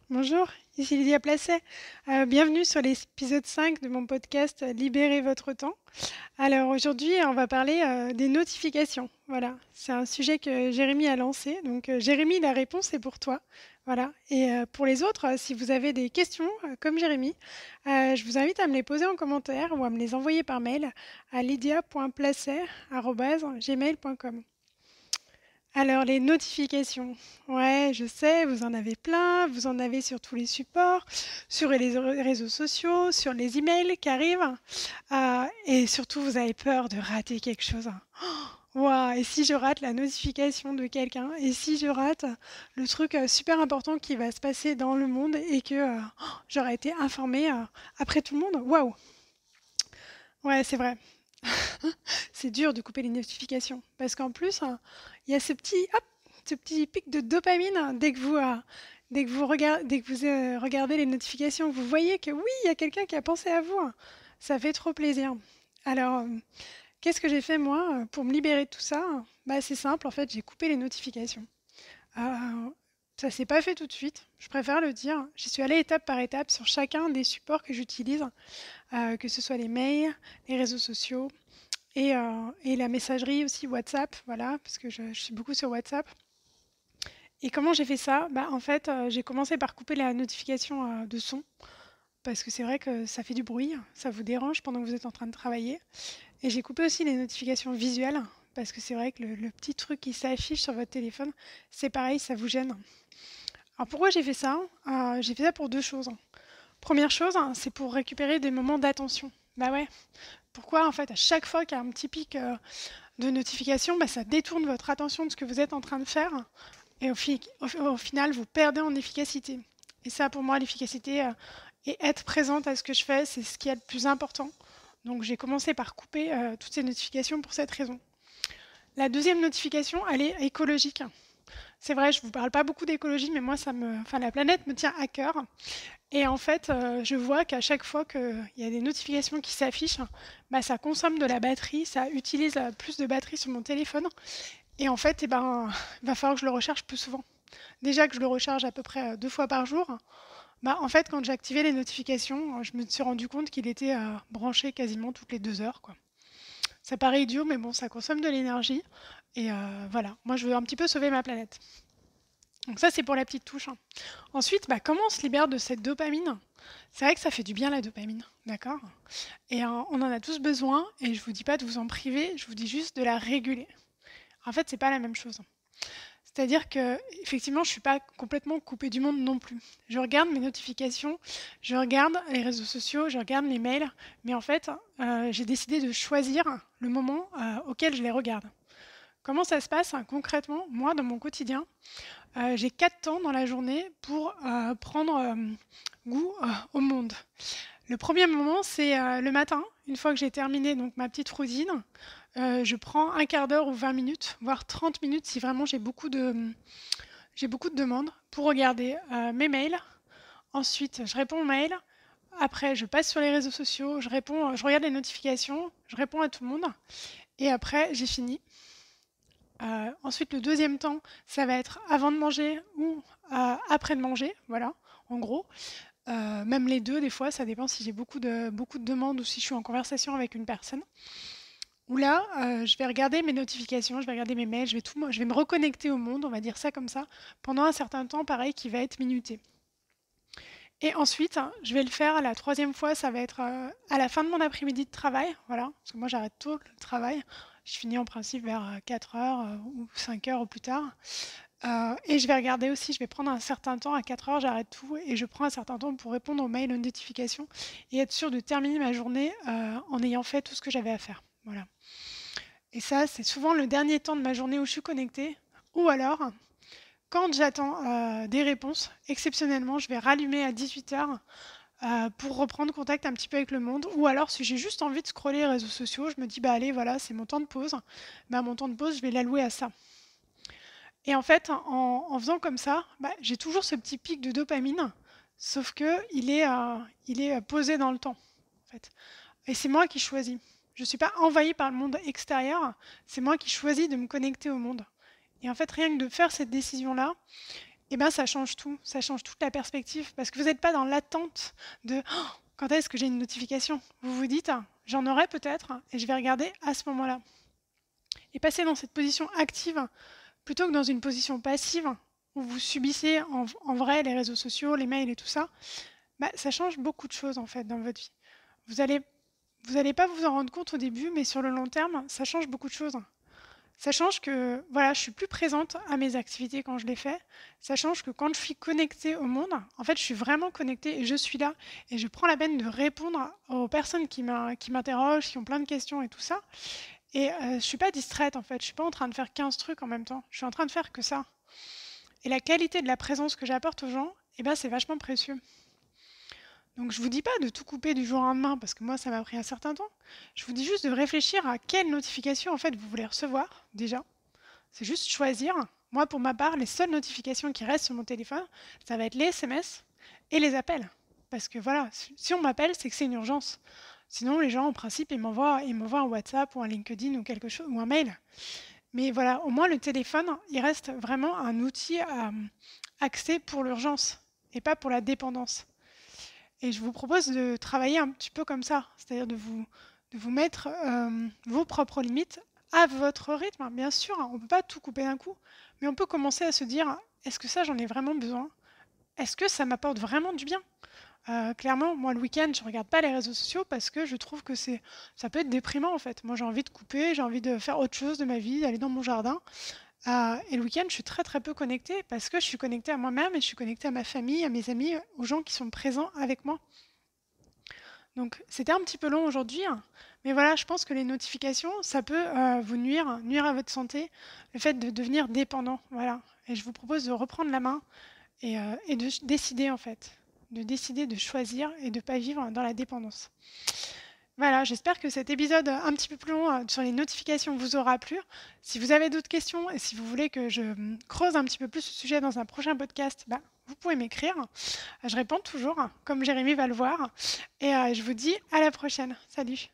Bonjour, ici Lydia Placet. Bienvenue sur l'épisode 5 de mon podcast Libérez votre temps. Alors aujourd'hui, on va parler des notifications. Voilà, c'est un sujet que Jérémy a lancé. Donc Jérémy, la réponse est pour toi. Voilà. Et pour les autres, si vous avez des questions comme Jérémy, je vous invite à me les poser en commentaire ou à me les envoyer par mail à lydia.placet@gmail.com. Alors, les notifications. Ouais, je sais, vous en avez plein, vous en avez sur tous les supports, sur les réseaux sociaux, sur les emails qui arrivent. Et surtout, vous avez peur de rater quelque chose. Ouah, et si je rate la notification de quelqu'un, et si je rate le truc super important qui va se passer dans le monde et que j'aurais été informée après tout le monde. Waouh! Ouais, c'est vrai. C'est dur de couper les notifications parce qu'en plus, il y a ce petit pic de dopamine dès que vous regardez les notifications, vous voyez que oui, il y a quelqu'un qui a pensé à vous. Ça fait trop plaisir. Alors, qu'est-ce que j'ai fait moi pour me libérer de tout ça? Bah, c'est simple, en fait, j'ai coupé les notifications. Euh, Ça s'est pas fait tout de suite, je préfère le dire. J'y suis allée étape par étape sur chacun des supports que j'utilise, que ce soit les mails, les réseaux sociaux, et la messagerie aussi WhatsApp, voilà, parce que je suis beaucoup sur WhatsApp. Et comment j'ai fait ça? Bah, en fait, j'ai commencé par couper la notification de son, parce que c'est vrai que ça fait du bruit, ça vous dérange pendant que vous êtes en train de travailler. Et j'ai coupé aussi les notifications visuelles, parce que c'est vrai que le petit truc qui s'affiche sur votre téléphone, c'est pareil, ça vous gêne. Alors pourquoi j'ai fait ça? J'ai fait ça pour deux choses. Première chose, c'est pour récupérer des moments d'attention. Bah ouais, pourquoi en fait à chaque fois qu'il y a un petit pic de notification, bah, ça détourne votre attention de ce que vous êtes en train de faire et au final vous perdez en efficacité. Et ça pour moi l'efficacité et être présente à ce que je fais, c'est ce qui est le plus important. Donc j'ai commencé par couper toutes ces notifications pour cette raison. La deuxième notification, elle est écologique. C'est vrai, je ne vous parle pas beaucoup d'écologie, mais moi, la planète me tient à cœur. Et en fait, je vois qu'à chaque fois qu'il y a des notifications qui s'affichent, bah, ça consomme de la batterie, ça utilise plus de batterie sur mon téléphone. Et en fait, il va falloir que je le recharge plus souvent. Déjà que je le recharge à peu près 2 fois par jour, bah, en fait, quand j'ai activé les notifications, je me suis rendu compte qu'il était branché quasiment toutes les 2 heures, quoi. Ça paraît idiot, mais bon, ça consomme de l'énergie. Et voilà, moi, je veux un petit peu sauver ma planète. Donc ça, c'est pour la petite touche, hein. Ensuite, bah, comment on se libère de cette dopamine? C'est vrai que ça fait du bien la dopamine, d'accord? Et on en a tous besoin, et je vous dis pas de vous en priver, je vous dis juste de la réguler. En fait, c'est pas la même chose. C'est-à-dire que, effectivement, je suis pas complètement coupée du monde non plus. Je regarde mes notifications, je regarde les réseaux sociaux, je regarde les mails, mais en fait, j'ai décidé de choisir le moment auquel je les regarde. Comment ça se passe concrètement, moi, dans mon quotidien? J'ai 4 temps dans la journée pour prendre goût au monde. Le premier moment, c'est le matin. Une fois que j'ai terminé donc, ma petite routine, je prends un quart d'heure ou 20 minutes, voire 30 minutes si vraiment j'ai beaucoup de demandes pour regarder mes mails. Ensuite, je réponds aux mails. Après, je passe sur les réseaux sociaux, je regarde les notifications, je réponds à tout le monde. Et après, j'ai fini. Ensuite, le deuxième temps, ça va être avant de manger ou après de manger, voilà, en gros. Même les deux, des fois, ça dépend si j'ai beaucoup de demandes ou si je suis en conversation avec une personne. Où là, je vais regarder mes notifications, je vais regarder mes mails, je vais me reconnecter au monde, on va dire ça comme ça, pendant un certain temps, pareil, qui va être minuté. Et ensuite, je vais le faire la troisième fois, ça va être à la fin de mon après-midi de travail, voilà, parce que moi j'arrête tôt le travail. Je finis en principe vers 4 heures ou 5 heures au plus tard. Et je vais regarder aussi, je vais prendre un certain temps, à 4 heures, j'arrête tout et je prends un certain temps pour répondre aux mails, aux notifications et être sûr de terminer ma journée en ayant fait tout ce que j'avais à faire. Voilà. Et ça, c'est souvent le dernier temps de ma journée où je suis connectée. Ou alors, quand j'attends des réponses, exceptionnellement, je vais rallumer à 18 heures pour reprendre contact un petit peu avec le monde. Ou alors, si j'ai juste envie de scroller les réseaux sociaux, je me dis, bah allez, voilà, c'est mon temps de pause. Bah, mon temps de pause, je vais l'allouer à ça. Et en fait, en faisant comme ça, bah, j'ai toujours ce petit pic de dopamine, sauf que il est posé dans le temps, en fait. Et c'est moi qui choisis. Je ne suis pas envahie par le monde extérieur, c'est moi qui choisis de me connecter au monde. Et en fait, rien que de faire cette décision-là, et ben ça change tout, ça change toute la perspective parce que vous n'êtes pas dans l'attente de oh, quand est-ce que j'ai une notification. Vous vous dites j'en aurai peut-être et je vais regarder à ce moment-là. Et passer dans cette position active plutôt que dans une position passive où vous subissez en vrai les réseaux sociaux, les mails et tout ça, bah, ça change beaucoup de choses en fait dans votre vie. Vous allez, vous allez pas vous en rendre compte au début, mais sur le long terme, ça change beaucoup de choses. Ça change que voilà, je suis plus présente à mes activités quand je les fais. Ça change que quand je suis connectée au monde, en fait, je suis vraiment connectée et je suis là et je prends la peine de répondre aux personnes qui m'interrogent, qui ont plein de questions et tout ça. Et je suis pas distraite en fait. Je suis pas en train de faire 15 trucs en même temps. Je suis en train de faire que ça. Et la qualité de la présence que j'apporte aux gens, eh ben, c'est vachement précieux. Donc je vous dis pas de tout couper du jour au lendemain parce que moi ça m'a pris un certain temps. Je vous dis juste de réfléchir à quelle notification en fait vous voulez recevoir déjà. C'est juste choisir. Moi pour ma part, les seules notifications qui restent sur mon téléphone, ça va être les SMS et les appels. Parce que voilà, si on m'appelle, c'est que c'est une urgence. Sinon les gens en principe ils m'envoient un WhatsApp ou un LinkedIn ou quelque chose ou un mail. Mais voilà, au moins le téléphone, il reste vraiment un outil axé pour l'urgence et pas pour la dépendance. Et je vous propose de travailler un petit peu comme ça, c'est-à-dire de vous mettre vos propres limites à votre rythme. Bien sûr, on ne peut pas tout couper d'un coup, mais on peut commencer à se dire, est-ce que ça, j'en ai vraiment besoin? Est-ce que ça m'apporte vraiment du bien? Clairement, moi, le week-end, je ne regarde pas les réseaux sociaux parce que je trouve que ça peut être déprimant, en fait. Moi, j'ai envie de couper, j'ai envie de faire autre chose de ma vie, d'aller dans mon jardin. Et le week-end, je suis très très peu connectée parce que je suis connectée à moi-même et je suis connectée à ma famille, à mes amis, aux gens qui sont présents avec moi. Donc c'était un petit peu long aujourd'hui, hein, mais voilà, je pense que les notifications, ça peut vous nuire à votre santé, le fait de devenir dépendant. Voilà. Et je vous propose de reprendre la main et de décider en fait, de décider de choisir et de ne pas vivre dans la dépendance. Voilà, j'espère que cet épisode un petit peu plus long sur les notifications vous aura plu. Si vous avez d'autres questions et si vous voulez que je creuse un petit peu plus ce sujet dans un prochain podcast, bah, vous pouvez m'écrire. Je réponds toujours, comme Jérémy va le voir. Et je vous dis à la prochaine. Salut!